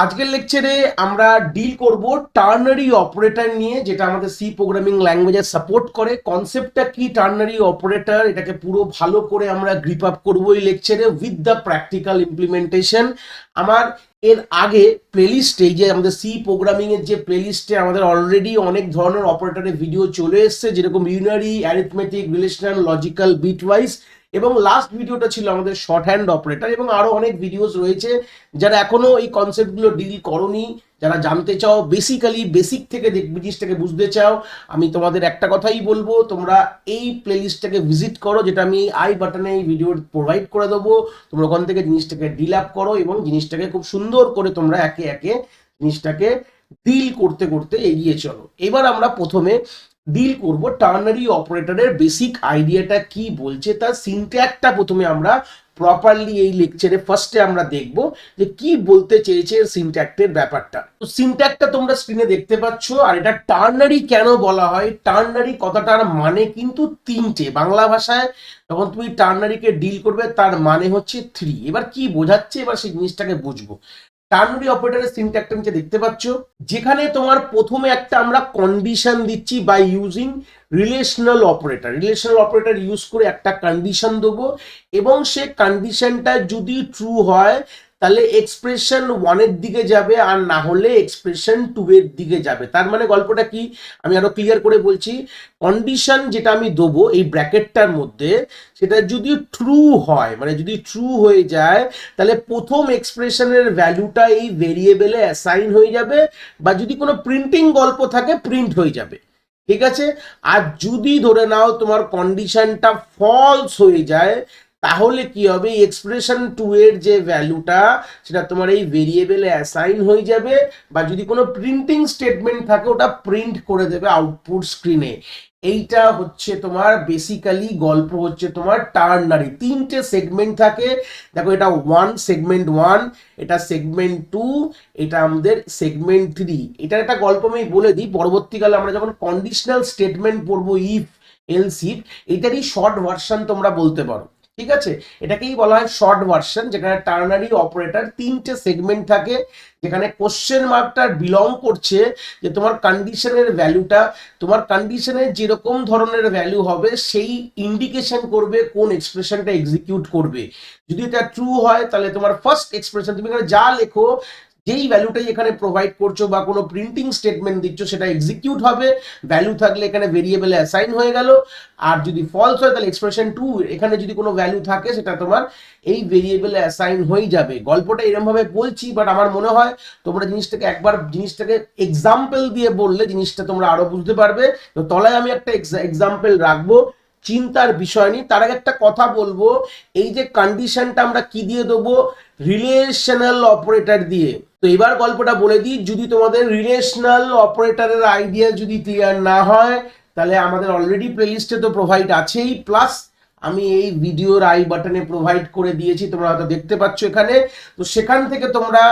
আজকের লেকচারে আমরা ডিল করব টার্নারি অপারেটর নিয়ে, যেটা আমাদের সি প্রোগ্রামিং ল্যাঙ্গুয়েজে সাপোর্ট করে। কনসেপ্টটা কি টার্নারি অপারেটর, এটাকে পুরো ভালো করে আমরা গ্রিপ আপ করবো এই লেকচারে উইথ দ্য প্র্যাকটিক্যাল ইমপ্লিমেন্টেশন। আমার এর আগে প্লেলিস্টে, যে আমাদের সি প্রোগ্রামিং এর যে প্লেলিস্টে আমাদের অলরেডি অনেক ধরনের অপারেটরের ভিডিও চলে এসছে, যেরকম unary, arithmetic, relational, logical, bitwise, এবং লাস্ট ভিডিওটা ছিল আমাদের শর্ট হ্যান্ড অপারেটর, এবং আরো অনেক ভিডিওস রয়েছে। যারা এখনো এই কনসেপ্টগুলো ডিল করনি, যারা জানতে চাও, বেসিক্যালি বেসিক থেকে জিনিসটাকে বুঝতে চাও, আমি তোমাদের একটা কথাই বলবো, তোমরা এই প্লেলিস্টটাকে ভিজিট করো, যেটা আমি আই বাটনে এই ভিডিও প্রোভাইড করে দেবো। তোমরা ওখান থেকে জিনিসটাকে ডিল আপ করো এবং জিনিসটাকে খুব সুন্দর করে তোমরা একে একে জিনিসটাকে ডিল করতে করতে এগিয়ে চলো। এবার আমরা প্রথমে ডিল করব টার্নারি অপারেটরের বেসিক আইডিয়াটা কি বলছে, তার সিনট্যাক্সটা প্রথমে আমরা প্রপারলি এই লেকচারে ফার্স্টে আমরা দেখব যে কি বলতে চেয়েছে সিনট্যাক্সের ব্যাপারটা। তো সিনট্যাক্সটা তোমরা স্ক্রিনে দেখতে পাচ্ছ। আর এটা টার্নারি কেন বলা হয়, টার্নারি কথাটার মানে কিন্তু তিনটে। বাংলা ভাষায় যখন তুমি টার্নারিকে ডিল করবে তার মানে হচ্ছে থ্রি। এবার কি বোঝাচ্ছে, এবার সেই জিনিসটাকে বুঝবো। টার্নারি অপারেটরের সিনট্যাক্সটা নিচে দেখতে পাচ্ছ, যেখানে তোমার প্রথমে একটা আমরা কন্ডিশন দিচ্ছি by using relational operator. Relational operator use করে একটা কন্ডিশন দেবো, এবং সে কন্ডিশনটা যদি ট্রু হয় তাহলে এক্সপ্রেশন ওয়ানের দিকে যাবে, আর না হলে এক্সপ্রেশন টু এর দিকে যাবে। তার মানে গল্পটা কি, আমি আরো ক্লিয়ার করে বলছি। কন্ডিশন যেটা আমি দেবো এই ব্র্যাকেটটার মধ্যে, সেটা যদি ট্রু হয়, মানে যদি ট্রু হয়ে যায়, তাহলে প্রথম এক্সপ্রেশনের ভ্যালুটা এই ভেরিয়েবলে অ্যাসাইন হয়ে যাবে, বা যদি কোনো প্রিন্টিং গল্প থাকে প্রিন্ট হয়ে যাবে। ঠিক আছে। আর যদি ধরে নাও তোমার কন্ডিশনটা ফলস হয়ে যায়, তাহলে কি হবে, এক্সপ্রেশন টু এর যে ভ্যালুটা সেটা তোমার এই ভেরিয়েবলে অ্যাসাইন হয়ে যাবে, বা যদি কোনো প্রিন্টিং স্টেটমেন্ট থাকে ওটা প্রিন্ট করে দেবে আউটপুট স্ক্রিনে। এইটা হচ্ছে তোমার বেসিক্যালি গল্প, হচ্ছে তোমার টার্নারি। তিনটে সেগমেন্ট থাকে, দেখো এটা ওয়ান, সেগমেন্ট ওয়ান, এটা সেগমেন্ট টু, এটা আমাদের সেগমেন্ট থ্রি। এটার একটা গল্প আমি বলে দিই, পরবর্তীকালে আমরা যখন কন্ডিশনাল স্টেটমেন্ট পড়বো, ইফ এলস ইফ, এটারই শর্ট ভার্সন তোমরা বলতে পারো। ঠিক আছে, এটাকেই বলা হয় শর্ট ভার্সন, যেখানে টার্নারি অপারেটর তিনটে সেগমেন্ট থাকে, যেখানে কোশ্চেন মার্কটা বিলং করছে যে তোমার কন্ডিশনের ভ্যালুটা, তোমার কন্ডিশনের যেরকম ধরনের ভ্যালু হবে সেই ইন্ডিকেশন করবে কোন এক্সপ্রেশনটা এক্সিকিউট করবে। যদি এটা ট্রু হয় তাহলে তোমার ফার্স্ট এক্সপ্রেশন, তুমি এখানে যা লেখো, যেই ভ্যালুটাই এখানে প্রোভাইড করছো বা কোনো প্রিন্টিং স্টেটমেন্ট দিচ্ছ, সেটা এক্সিকিউট হবে। ভ্যালু থাকলে এখানে ভেরিয়েবলে অ্যাসাইন হয়ে গেল। আর যদি ফলস হয় তাহলে এক্সপ্রেশন টু, এখানে যদি কোনো ভ্যালু থাকে সেটা তোমার এই ভেরিয়েবলে অ্যাসাইন হয়ে যাবে। গল্পটা এরকম ভাবে বলছি, বাট আমার মনে হয় তোমরা জিনিসটাকে এক্সাম্পল দিয়ে বললে জিনিসটা তোমরা আরো বুঝতে পারবে। তো তলায় আমি একটা এক্সাম্পল রাখবো, চিন্তার বিষয় নেই। তার আগে একটা কথা বলবো, এই যে কন্ডিশনটা আমরা কি দিয়ে দেবো, রিলেশনাল অপারেটর দিয়ে। তো এবার গল্পটা বলে দিই, যদি তোমাদের রিলেশনাল অপারেটরের আইডিয়া যদি ক্লিয়ার না হয়, তাহলে আমাদের অলরেডি প্লেলিস্টে তো প্রোভাইড আছেই, প্লাস আমি এই ভিডিওর আই বাটনে প্রোভাইড করে দিয়েছি, তোমরা হয়তো দেখতে পাচ্ছ এখানে। তো সেখান থেকে তোমরা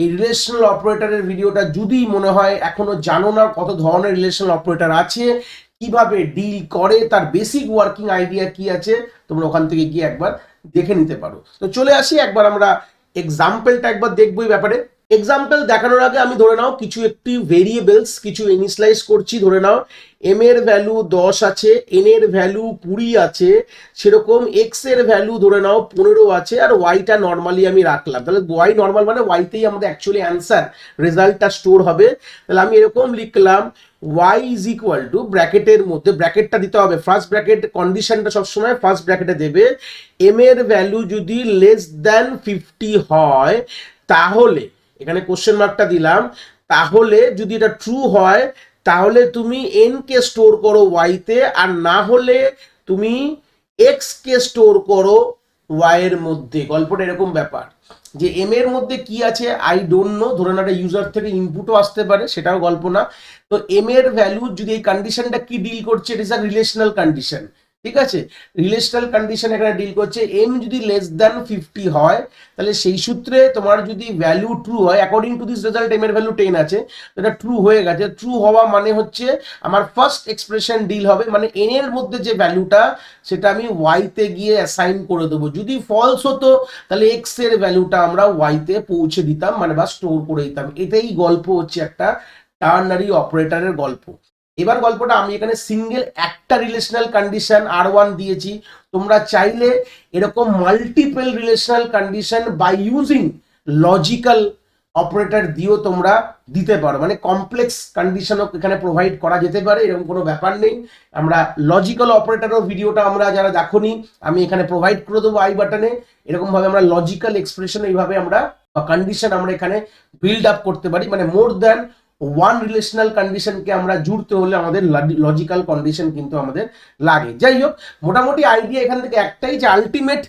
এই রিলেশনাল অপারেটরের ভিডিওটা যদি মনে হয় এখনো জানো না কত ধরনের রিলেশনাল অপারেটর আছে, কিভাবে ডিল করে, তার বেসিক ওয়ার্কিং আইডিয়া কি আছে, তোমরা ওখান থেকে গিয়ে একবার দেখে নিতে পারো। তো চলে আসি, একবার আমরা এক্সাম্পলটা একবার দেখবো এই ব্যাপারে। এক্সাম্পল দেখানোর আগে আমি ধরে নাও কিছু একটি ভেরিয়েবলস কিছু ইনিশিয়ালাইজ করছি। ধরে নাও এম এর ভ্যালু 10 আছে, এন এর ভ্যালু 20 আছে, সেরকম এক্স এর ভ্যালু ধরে নাও 15 আছে, আর ওয়াইটা নর্মালি আমি রাখলাম। তাহলে ওয়াই নর্মাল মানে ওয়াইতেই আমাদের অ্যাকচুয়ালি অ্যান্সার রেজাল্টটা স্টোর হবে। তাহলে আমি এরকম লিখলাম, y ইজ ইকুয়াল টু, ব্র্যাকেটের মধ্যে ব্র্যাকেটটা দিতে হবে, ফার্স্ট ব্র্যাকেট, কন্ডিশনটা সবসময় ফার্স্ট ব্র্যাকেটে দেবে। এম এর ভ্যালু যদি লেস দ্যান 50 হয়, তাহলে এখানে কোশ্চেন মার্কটা দিলাম, তাহলে যদি এটা ট্রু হয় তাহলে তুমি এন কে স্টোর করো ওয়াইতে, আর না হলে তুমি এক্স কে স্টোর করো ওয়াই এর মধ্যে। গল্পটা এরকম ব্যাপার যে এম এর মধ্যে কি আছে আই ডোন্ট নো, ধরে না একটা ইউজার থেকে ইনপুটও আসতে পারে, সেটাও গল্প না। তো এম এর ভ্যালু যদি এই কন্ডিশনটা কি ডিল করছে, it is a relational condition, ঠিক আছে, রিলেশনাল কন্ডিশন এখানে ডিল করছে। এম যদি লেস দ্যান 50 হয় তাহলে সেই সূত্রে তোমার যদি ভ্যালু ট্রু হয়, according to this result M এর ভ্যালু 10 আছে, এটা ট্রু হয়ে গেছে। ট্রু হওয়া মানে হচ্ছে আমার ফার্স্ট এক্সপ্রেশন ডিল হবে, মানে এন এর মধ্যে যে ভ্যালুটা সেটা আমি ওয়াইতে গিয়ে অ্যাসাইন করে দেবো। যদি ফলস হতো তাহলে এক্স এর ভ্যালুটা আমরা ওয়াইতে পৌঁছে দিতাম, মানে বা স্টোর করে দিতাম। এটাই গল্প হচ্ছে একটা টার্নারি অপারেটরের গল্প। এবার গল্পটা আমি এখানে সিঙ্গেল একটা রিলেশনাল কন্ডিশন R1 দিয়েছি, তোমরা চাইলে এরকম multiple relational condition by using logical operator দিয়েও তোমরা দিতে পারো, মানে কমপ্লেক্স কন্ডিশনও এখানে প্রোভাইড করা যেতে পারে, এরকম কোনো ব্যাপার নেই। আমরা লজিক্যাল অপারেটরও ভিডিওটা আমরা যারা দেখোনি আমি এখানে প্রোভাইড করে দেবো আই বাটনে। এরকম ভাবে আমরা লজিক্যাল এক্সপ্রেশন এইভাবে আমরা কন্ডিশন আমরা এখানে বিল্ড আপ করতে পারি, মানে মোর দ্যান ওয়ান রিলেশনাল কন্ডিশনকে আমরা জুড়তে হলে আমাদের লজিক্যাল কন্ডিশন কিন্তু আমাদের লাগে। যাই হোক, মোটামুটি আইডিয়া এখান থেকে একটাই যে আলটিমেট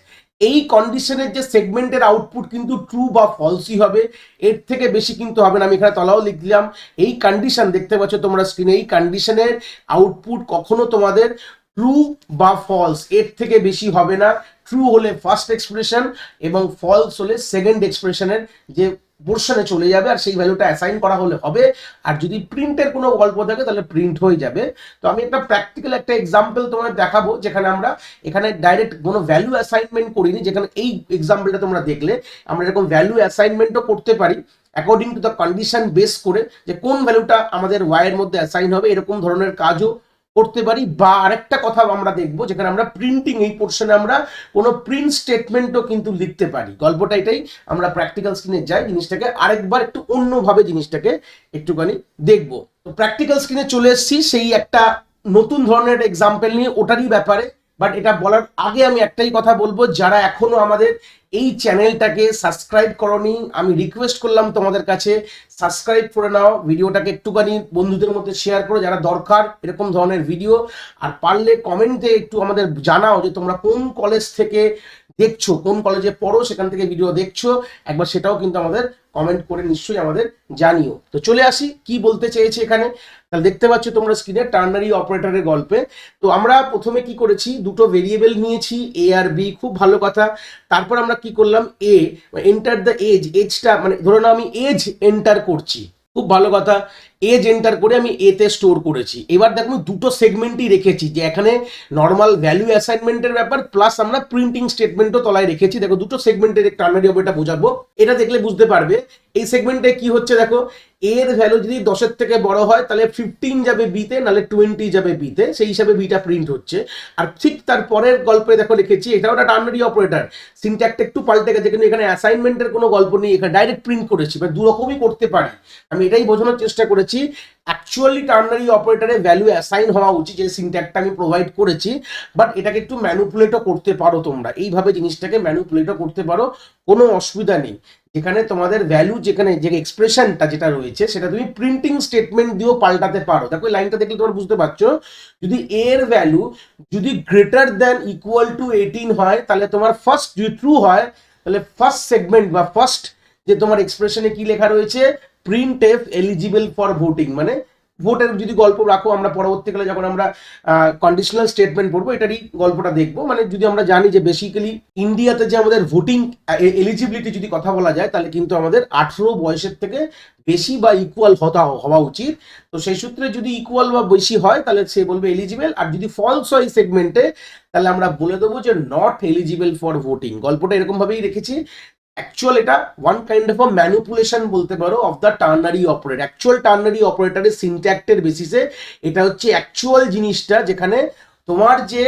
এই কন্ডিশনের যে সেগমেন্টের আউটপুট কিন্তু ট্রু বা ফলসই হবে, এর থেকে বেশি কিন্তু হবে না। আমি এখানে তলাও লিখলাম এই কন্ডিশন দেখতে পাচ্ছ তোমরা স্ক্রিনে, এই কন্ডিশনের আউটপুট কখনো তোমাদের ট্রু বা ফলস এর থেকে বেশি হবে না। ট্রু হলে ফার্স্ট এক্সপ্রেশন এবং ফলস হলে সেকেন্ড এক্সপ্রেশনের যে পোর্শনে চলে যাবে, আর সেই ভ্যালুটা অ্যাসাইন করা হলে হবে। আর যদি প্রিন্টের কোনো গল্প থাকে তাহলে প্রিন্ট হয়ে যাবে। তো আমি একটা প্র্যাকটিক্যাল একটা এক্সাম্পল তোমাদের দেখাবো, যেখানে আমরা এখানে ডাইরেক্ট কোনো ভ্যালু অ্যাসাইনমেন্ট করিনি, যেখানে এই এক্সাম্পলটা তোমরা দেখলে আমরা এরকম ভ্যালু অ্যাসাইনমেন্টও করতে পারি according to the condition base করে, যে কোন ভ্যালুটা আমাদের ওয়াই এর মধ্যে অ্যাসাইন হবে, এরকম ধরনের কাজও করতে পারি। বা আরেকটা কথা আমরা দেখবো, যেখানে আমরা প্রিন্টিং এই পোর্শনে আমরা কোনো প্রিন্ট স্টেটমেন্টও কিন্তু লিখতে পারি। গল্পটা এটাই, আমরা প্র্যাকটিক্যাল স্ক্রিনে যাই, জিনিসটাকে আরেকবার একটু অন্যভাবে জিনিসটাকে একটুখানি দেখবো। তো প্র্যাকটিক্যাল স্ক্রিনে চলে এসেছি সেই একটা নতুন ধরনের এক্সাম্পল নিয়ে, ওটারই ব্যাপারে। বাট এটা বলার আগে আমি একটাই কথা বলবো, যারা এখনো আমাদের এই চ্যানেলটাকে সাবস্ক্রাইব করনি, আমি রিকোয়েস্ট করলাম তোমাদের কাছে সাবস্ক্রাইব করে নাও, ভিডিওটাকে একটুখানি বন্ধুদের মধ্যে শেয়ার করো যারা দরকার এরকম ধরনের ভিডিও। আর পারলে কমেন্টে একটু আমাদের জানাও যে তোমরা কোন কলেজ থেকে দেখছো, কোন কলেজে পড়ো, সেখান থেকে ভিডিও দেখছো, একবার সেটাও কিন্তু আমাদের কমেন্ট করে নিশ্চয়ই আমাদের জানিও। তো চলে আসি কি বলতে চেয়েছি এখানে। তাহলে দেখতে পাচ্ছ তোমরা স্ক্রিনে টার্নারি অপারেটরের গল্পে। তো আমরা প্রথমে কি করেছি, দুটো ভেরিয়েবল নিয়েছি এ আর বি, খুব ভালো কথা। তারপর আমরা কি করলাম, এ এন্টার দ্য এজ, এজটা মানে ধরে নাও আমি এজ এন্টার করছি, খুব ভালো কথা। এজ এন্টার করে আমি এতে স্টোর করেছি। এবার দেখো দুটো সেগমেন্টই রেখেছি, যে এখানে নর্মাল ভ্যালু অ্যাসাইনমেন্টের ব্যাপার প্লাস আমরা প্রিন্টিং স্টেটমেন্টও তলায় রেখেছি। দেখো দুটো সেগমেন্টের টার্নারি অপারেটর বোঝাবো, এটা দেখলে বুঝতে পারবে। এই সেগমেন্টে কি হচ্ছে দেখো, এর ভ্যালু যদি 10-এর থেকে বড় হয় তাহলে 15 যাবে বিতে, নাহলে 20 যাবে বিতে, সেই হিসাবে বিটা প্রিন্ট হচ্ছে। আর ঠিক তার পরের গল্পে দেখো লিখেছি, এটাও একটা টার্নারি অপারেটর, সিনট্যাক্সটা একটু পাল্টে গেছে, কিন্তু এখানে অ্যাসাইনমেন্টের কোনো গল্প নেই, এখানে ডাইরেক্ট প্রিন্ট করেছি। দু রকমই করতে পারি, আমি এটাই বোঝানোর চেষ্টা করেছি। অ্যাকচুয়ালি টার্নারি অপারেটরে ভ্যালু অ্যাসাইন হওয়া উচিত, যে সিনট্যাক্সটা আমি প্রোভাইড করেছি, বাট এটাকে একটু ম্যানুপুলেটও করতে পারো তোমরা, এইভাবে জিনিসটাকে ম্যানুপুলেটও করতে পারো, কোনো অসুবিধা নেই। যেখানে তোমাদের ভ্যালু, যেখানে যে এক্সপ্রেশনটা যেটা রয়েছে সেটা তুমি প্রিন্টিং স্টেটমেন্ট দিয়েও পাল্টাতে পারো। দেখো লাইনটা দেখলে তোমরা বুঝতে পারছো, যদি এর ভ্যালু যদি গ্রেটার দ্যান ইকুয়াল টু 18 হয় তাহলে তোমার ফার্স্ট, যদি ট্রু হয় তাহলে ফার্স্ট সেগমেন্ট বা ফার্স্ট যে তোমার এক্সপ্রেশনে কি লেখা রয়েছে, print F eligible for voting, মানে ভোটের যদি গল্প রাখো আমরা পরবর্তীকালে যখন আমরা কন্ডিশনাল স্টেটমেন্ট পড়বো এটারই গল্পটা দেখবো। মানে যদি আমরা জানি যে বেসিক্যালি ইন্ডিয়াতে যে আমাদের ভোটিং এলিজিবিলিটি যদি কথা বলা যায়, তাহলে কিন্তু আমাদের 18 বয়সের থেকে বেশি বা ইকুয়াল হওয়া উচিত। তো সেই সূত্রে যদি ইকুয়াল বা বেশি হয় তাহলে সে বলবে এলিজিবল, আর যদি ফলস হয় সেগমেন্টে তাহলে আমরা বলে দেবো যে নট এলিজিবল ফর ভোটিং। গল্পটা এরকম ভাবেই রেখেছি। অ্যাকচুয়াল এটা one kind of a manipulation বলতে পারো of the ternary operator. Actual ternary অপারেটরের সিনট্যাক্টের বেসিসে এটা হচ্ছে অ্যাকচুয়াল জিনিসটা, যেখানে তোমার যে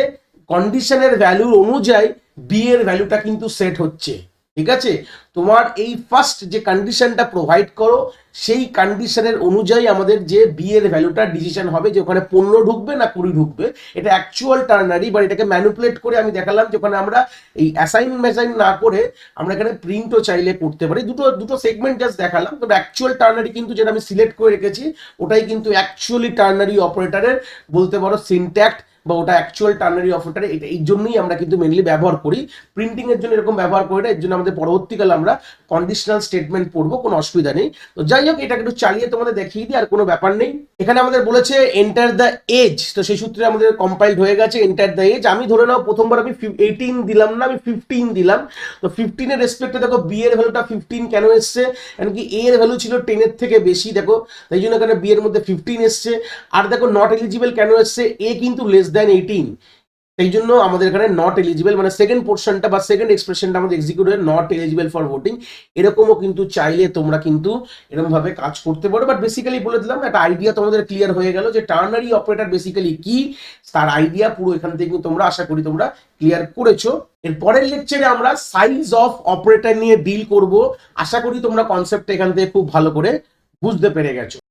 কন্ডিশনের ভ্যালুর অনুযায়ী বি এর ভ্যালুটা কিন্তু সেট হচ্ছে। ঠিক আছে, তোমার এই ফার্স্ট যে কন্ডিশনটা প্রোভাইড করো সেই কন্ডিশনের অনুযায়ী আমাদের যে বি এর ভ্যালুটা ডিসিশন হবে, যে ওখানে 15 ঢুকবে না 20 ঢুকবে। এটা অ্যাকচুয়াল টার্নারি, বা এটাকে ম্যানিপুলেট করে আমি দেখালাম, যেখানে আমরা এই অ্যাসাইন না করে আমরা এখানে প্রিন্টও চাইলে করতে পারি। দুটো সেগমেন্ট জাস্ট দেখালাম। তবে অ্যাকচুয়াল টার্নারি কিন্তু যেটা আমি সিলেক্ট করে রেখেছি ওটাই কিন্তু অ্যাকচুয়ালি টার্নারি অপারেটরের বলতে পারো সিনট্যাক্ট বা ওটা অ্যাকচুয়াল টার্নারি অপারেটর, এটা এই জন্যই আমরা কিন্তু মেনলি ব্যবহার করি। প্রিন্টিং এর জন্য এরকম ব্যবহার করি না, এর জন্য আমাদের পরবর্তীকালে আমরা কন্ডিশনাল স্টেটমেন্ট পড়বো, কোনো অসুবিধা নেই। তো যাই হোক, এটাকে একটু চালিয়ে তোমাদের দেখিয়ে দিই, আর কোনো ব্যাপার নেই। এখানে আমাদের বলেছে এন্টার দ্য এজ, তো সেই সূত্রে আমাদের কম্পাইলড হয়ে গেছে এন্টার দ্য এজ। আমি ধরে নাও প্রথমবার আমি 18 দিলাম না, আমি 15 দিলাম। তো 15 এর রেসপেক্টে দেখো বি এর ভ্যালুটা 15 কেন এসছে, কারণ কি এ এর ভ্যালু ছিল 10 এর থেকে বেশি, দেখো তাই জন্য এখানে বি এর মধ্যে 15 এসছে। আর দেখো নট এলিজিবল কেন এসছে, এ কিন্তু লেস দ্যান 18, এই জন্য আমাদের এখানে নট এলিজিবল, মানে সেকেন্ড পোর্শনটা বা সেকেন্ড এক্সপ্রেশনটা আমাদের এক্সিকিউট হয়ে নট এলিজিবল ফর ভোটিং। এরকমও কিন্তু চাইলে তোমরা কিন্তু এরকম ভাবে কাজ করতে পারো। বাট বেসিক্যালি বলে দিলাম, একটা আইডিয়া তোমাদের ক্লিয়ার হয়ে গেল যে টার্নারি অপারেটর বেসিক্যালি কি, তার আইডিয়া পুরো এখান থেকে তোমরা আশা করি তোমরা ক্লিয়ার করেছো। এর পরের লেকচারে আমরা সাইজ অফ অপারেটর নিয়ে ডিল করব। আশা করি তোমরা কনসেপ্ট এখান থেকে খুব ভালো করে বুঝতে পেরে গেছো।